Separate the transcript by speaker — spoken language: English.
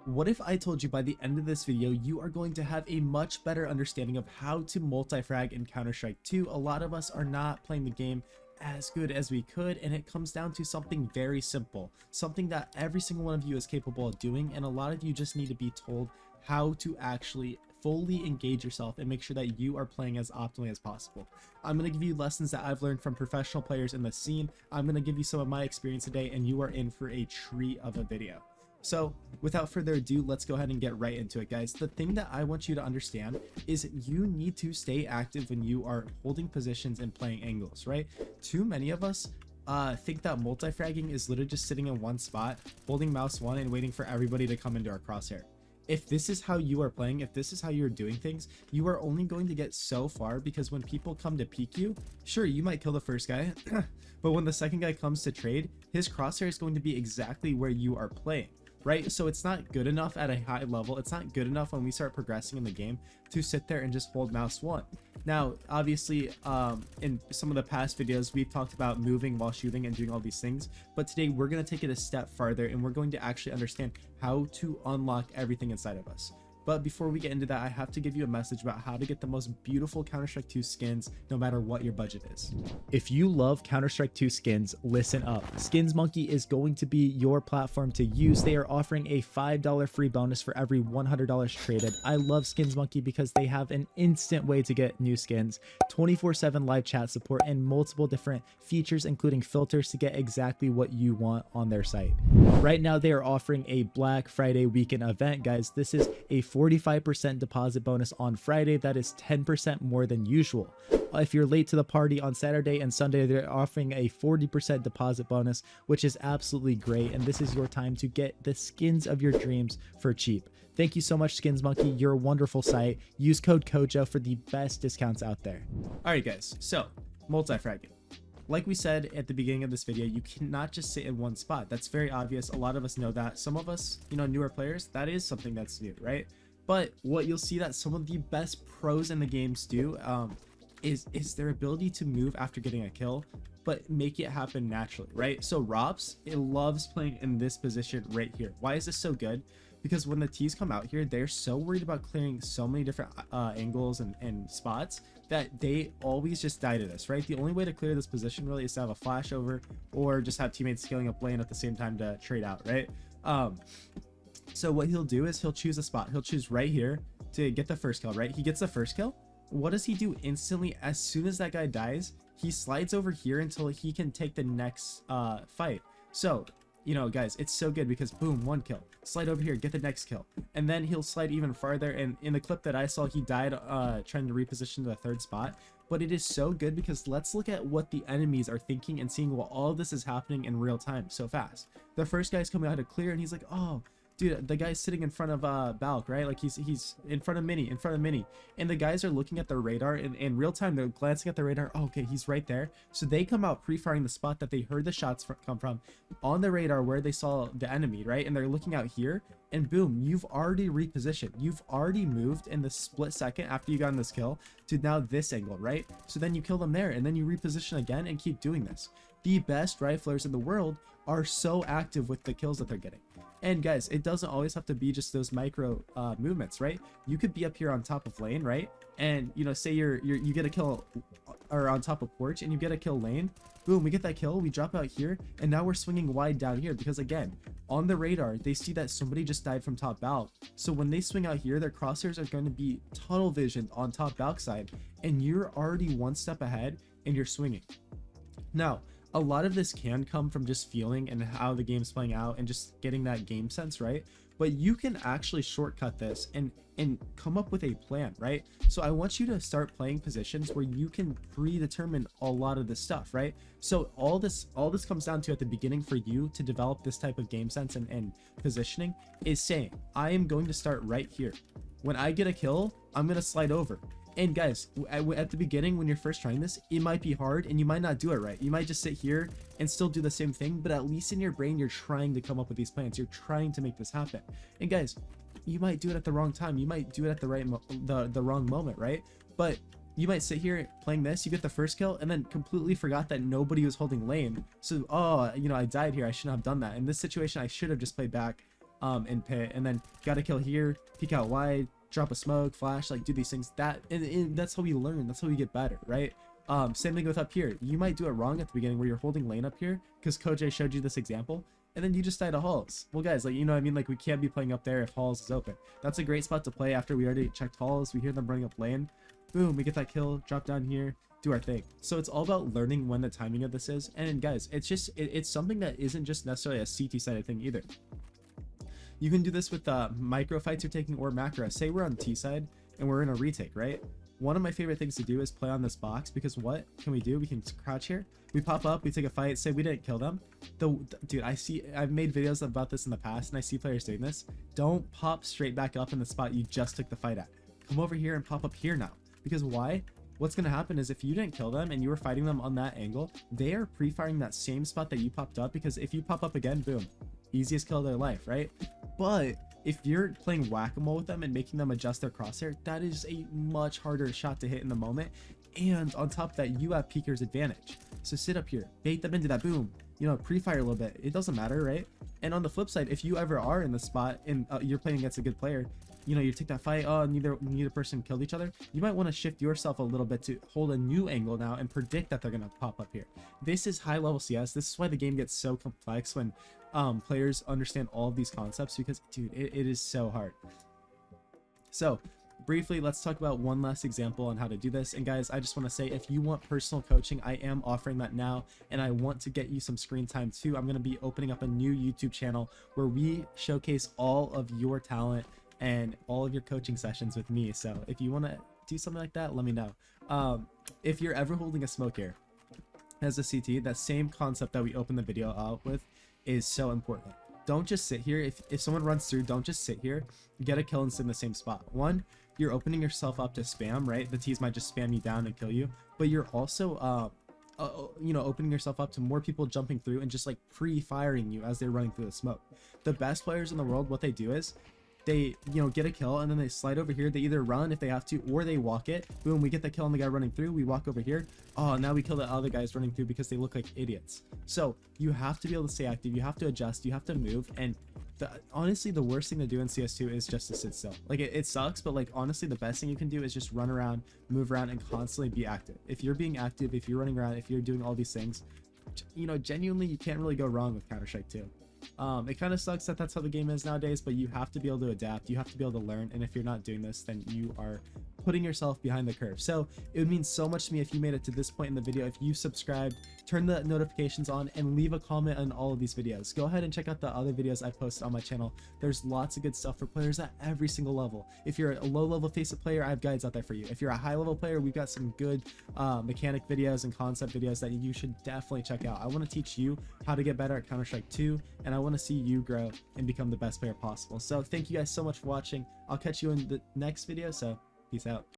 Speaker 1: What if I told you by the end of this video, you are going to have a much better understanding of how to multi-frag in Counter-Strike 2? A lot of us are not playing the game as good as we could, and it comes down to something very simple, something that every single one of you is capable of doing, and a lot of you just need to be told how to actually fully engage yourself and make sure that you are playing as optimally as possible. I'm going to give you lessons that I've learned from professional players in the scene. I'm going to give you some of my experience today, and you are in for a treat of a video. So without further ado, let's go ahead and get right into it, guys. The thing that I want you to understand is you need to stay active when you are holding positions and playing angles, right? Too many of us think that multi-fragging is literally just sitting in one spot, holding mouse 1 and waiting for everybody to come into our crosshair. If this is how you are playing, if this is how you're doing things, you are only going to get so far, because when people come to peek you, sure, you might kill the first guy, but when the second guy comes to trade, his crosshair is going to be exactly where you are playing. Right? So it's not good enough at a high level. It's not good enough when we start progressing in the game to sit there and just hold mouse 1. Now, obviously, in some of the past videos, we've talked about moving while shooting and doing all these things. But today we're going to take it a step farther, and we're going to actually understand how to unlock everything inside of us. But before we get into that, I have to give you a message about how to get the most beautiful Counter-Strike 2 skins, no matter what your budget is. If you love Counter-Strike 2 skins, listen up. Skins Monkey is going to be your platform to use. They are offering a $5 free bonus for every $100 traded. I love Skins Monkey because they have an instant way to get new skins, 24/7 live chat support, and multiple different features, including filters to get exactly what you want on their site. Right now, they are offering a Black Friday weekend event, guys. This is a 45% deposit bonus on Friday. That is 10% more than usual. If you're late to the party on Saturday and Sunday, they're offering a 40% deposit bonus, which is absolutely great. And this is your time to get the skins of your dreams for cheap. Thank you so much, Skins Monkey. You're a wonderful site. Use code KOJO for the best discounts out there. All right, guys. So multi-fragging. Like we said at the beginning of this video, you cannot just sit in one spot. That's very obvious. A lot of us know that. Some of us, newer players, that is something that's new, right? But what you'll see that some of the best pros in the games do is their ability to move after getting a kill, but make it happen naturally, right? So Robs, it loves playing in this position right here. Why is this so good? Because when the T's come out here, they're so worried about clearing so many different angles and spots that they always just die to this, right? The only way to clear this position really is to have a flash over or just have teammates scaling up lane at the same time to trade out, right? So what he'll do is he'll choose a spot. He'll choose right here to get the first kill, right? He gets the first kill. What does he do instantly? As soon as that guy dies, he slides over here until he can take the next fight. So, guys, it's so good because boom, one kill. Slide over here, get the next kill. And then he'll slide even farther. And in the clip that I saw, he died trying to reposition to the third spot. But it is so good because let's look at what the enemies are thinking and seeing while all of this is happening in real time so fast. The first guy's coming out to clear and he's like, oh, dude, the guy's sitting in front of Balk, right? Like he's in front of Mini, and the guys are looking at their radar in real time. They're glancing at the radar. Oh, okay, he's right there. So they come out pre-firing the spot that they heard the shots come from on the radar where they saw the enemy, right? And they're looking out here, and boom, you've already repositioned. You've already moved in the split second after you got in this kill to now this angle, right? So then you kill them there, and then you reposition again and keep doing this. The best riflers in the world are so active with the kills that they're getting. And guys, it doesn't always have to be just those micro movements, right? You could be up here on top of lane, right? And say you get a kill or on top of porch and you get a kill lane. Boom, we get that kill, we drop out here, and now we're swinging wide down here because again, on the radar, they see that somebody just died from top balk. So when they swing out here, their crosshairs are going to be tunnel vision on top balk side, and you're already one step ahead and you're swinging. Now, a lot of this can come from just feeling and how the game's playing out and just getting that game sense, right? But you can actually shortcut this and come up with a plan, right? So I want you to start playing positions where you can predetermine a lot of this stuff, right? So all this comes down to at the beginning for you to develop this type of game sense and positioning is saying, I am going to start right here. When I get a kill, I'm going to slide over. And guys, at the beginning, when you're first trying this, it might be hard and you might not do it right. You might just sit here and still do the same thing, but at least in your brain, you're trying to come up with these plans. You're trying to make this happen. And guys, you might do it at the wrong time. You might do it at the right, the wrong moment, right? But you might sit here playing this, you get the first kill, and then completely forgot that nobody was holding lane. So, oh, I died here. I shouldn't have done that. In this situation, I should have just played back in pit, and then gotta kill here, peek out wide, drop a smoke, flash, like do these things. And that's how we learn, that's how we get better, right? Same thing with up here. You might do it wrong at the beginning where you're holding lane up here because Koj showed you this example, and then you just die to halls. Well guys, like, you know what I mean, like we can't be playing up there if halls is open. That's a great spot to play after we already checked halls. We hear them running up lane, boom, we get that kill, drop down here, do our thing. So it's all about learning when the timing of this is. And guys, it's just it's something that isn't just necessarily a CT sided thing either. You can do this with micro fights you're taking or macro. Say we're on T side and we're in a retake, right? One of my favorite things to do is play on this box, because what can we do? We can crouch here, we pop up, we take a fight, say we didn't kill them. Dude, I've made videos about this in the past and I see players doing this. Don't pop straight back up in the spot you just took the fight at. Come over here and pop up here now. Because why? What's going to happen is if you didn't kill them and you were fighting them on that angle, they are pre-firing that same spot that you popped up, because if you pop up again, boom, easiest kill of their life, right? But if you're playing whack-a-mole with them and making them adjust their crosshair, that is a much harder shot to hit in the moment. And on top of that, you have peeker's advantage. So sit up here, bait them into that, boom, you know, pre-fire a little bit. It doesn't matter, right? And on the flip side, if you ever are in the spot and you're playing against a good player, you know, you take that fight, oh, neither person killed each other, you might want to shift yourself a little bit to hold a new angle now and predict that they're going to pop up here. This is high level CS. This is why the game gets so complex when players understand all of these concepts, because dude, it is so hard. So briefly, let's talk about one last example on how to do this. And guys, I just want to say, if you want personal coaching, I am offering that now, and I want to get you some screen time too. I'm going to be opening up a new YouTube channel where we showcase all of your talent and all of your coaching sessions with me. So if you want to do something like that, let me know. If you're ever holding a smoke here as a CT, that same concept that we opened the video out with is so important. Don't just sit here. If someone runs through, don't just sit here, get a kill and sit in the same spot. One, you're opening yourself up to spam, right? The T's might just spam you down and kill you, but you're also you know, opening yourself up to more people jumping through and just like pre-firing you as they're running through the smoke. The best players in the world, what they do is they, you know, get a kill and then they slide over here. They either run if they have to, or they walk it. Boom, we get the kill on the guy running through. We walk over here. Oh, now we kill the other guys running through because they look like idiots. So you have to be able to stay active. You have to adjust. You have to move. And honestly, the worst thing to do in CS2 is just to sit still. Like it sucks, but like honestly, the best thing you can do is just run around, move around, and constantly be active. If you're being active, if you're running around, if you're doing all these things, you know, genuinely, you can't really go wrong with Counter-Strike 2. It kind of sucks that that's how the game is nowadays, but you have to be able to adapt. You have to be able to learn, and if you're not doing this, then you are putting yourself behind the curve. So it would mean so much to me if you made it to this point in the video, if you subscribed, turn the notifications on, and leave a comment on all of these videos. Go ahead and check out the other videos I posted on my channel. There's lots of good stuff for players at every single level. If you're a low level FACEIT player, I have guides out there for you. If you're a high level player, we've got some good mechanic videos and concept videos that you should definitely check out. I want to teach you how to get better at Counter-Strike 2, and I want to see you grow and become the best player possible. So thank you guys so much for watching. I'll catch you in the next video, so peace out.